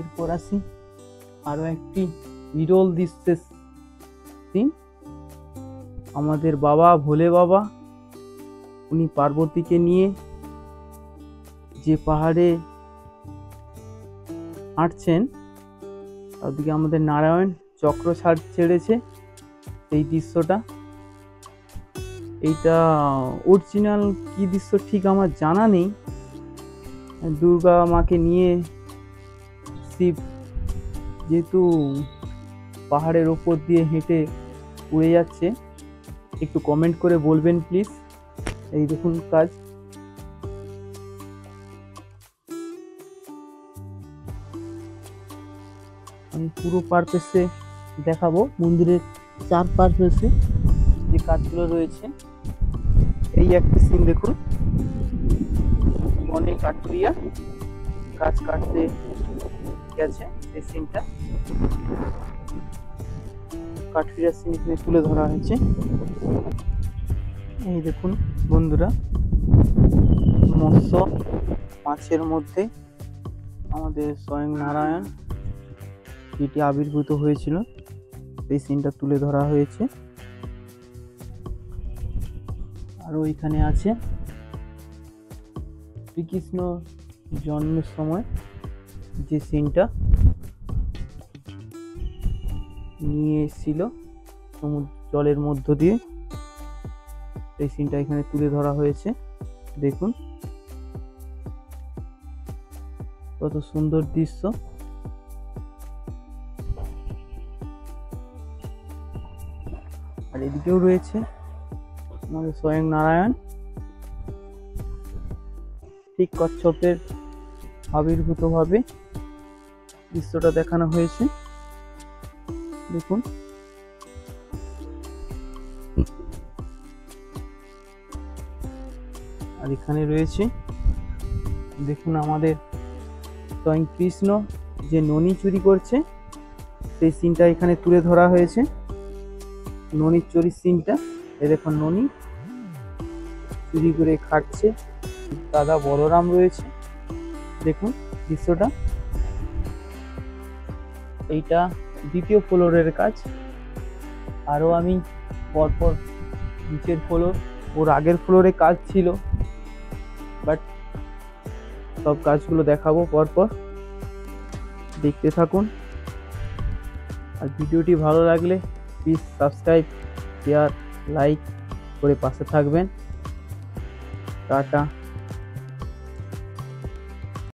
এরপর আসি আরো একটি বিরল দৃশ্যের সিন। আমাদের বাবা ভোলে বাবা উনি পার্বতীকে নিয়ে যে পাহাড়ে হাঁটছেন, ওদিকে আমাদের নারায়ণ চক্র ছেড়েছে। এই দৃশ্যটা, এইটা অরিজিনাল কি দৃশ্য ঠিক আমার জানা নেই। দুর্গা মাকে নিয়ে শিব যেহেতু পাহাড়ের ওপর দিয়ে হেঁটে উড়ে যাচ্ছে, একটু কমেন্ট করে বলবেন প্লিজ। এই দেখুন কাজ। আমি পুরো পারপাসে দেখাবো মন্দিরের চার পারপাসে যে কাজগুলো রয়েছে। এই একটা সিন দেখুন, অনেক কাঠুরিয়া গাছ কাটতে গেছে। এই সিনটা কাঠুরিয়া সিন এখানে তুলে ধরা হয়েছে। এই দেখুন বন্ধুরা, মৎস্য মাছের মধ্যে আমাদের স্বয়ং নারায়ণ যেটি আবির্ভূত হয়েছিল, এই সিনটা তুলে ধরা হয়েছে। আরও এখানে আছে শ্রীকৃষ্ণ জন্মের সময় যে সিনটা নিয়ে এসেছিল সমুদ্র জলের মধ্য দিয়ে, এই সিনটা এখানে তুলে ধরা হয়েছে। দেখুন কত সুন্দর দৃশ্য। আর এদিকেও রয়েছে আমাদের স্বয়ং নারায়ণ, ঠিক কচ্ছপের আবির্ভূত ভাবে দৃশ্যটা দেখানো হয়েছে। দেখুন আর এখানে রয়েছে দেখুন আমাদের স্বয়ং কৃষ্ণ যে ননি চুরি করছে, সেই সিনটা এখানে তুলে ধরা হয়েছে। ননির চুরির সিনটা, এই দেখুন ননি চুরি করে খাচ্ছে, দাদা বলরাম রয়েছে। দেখুন দৃশ্যটা, এইটা দ্বিতীয় ফ্লোরের কাজ। আরও আমি পরপর নিচের ফ্লোর, ওর আগের ফ্লোরে কাজ ছিল, বাট সব কাজগুলো দেখাবো পরপর, দেখতে থাকুন। আর ভিডিওটি ভালো লাগলে প্লিজ সাবস্ক্রাইব, শেয়ার, লাইক করে পাশে থাকবেন। টাটা।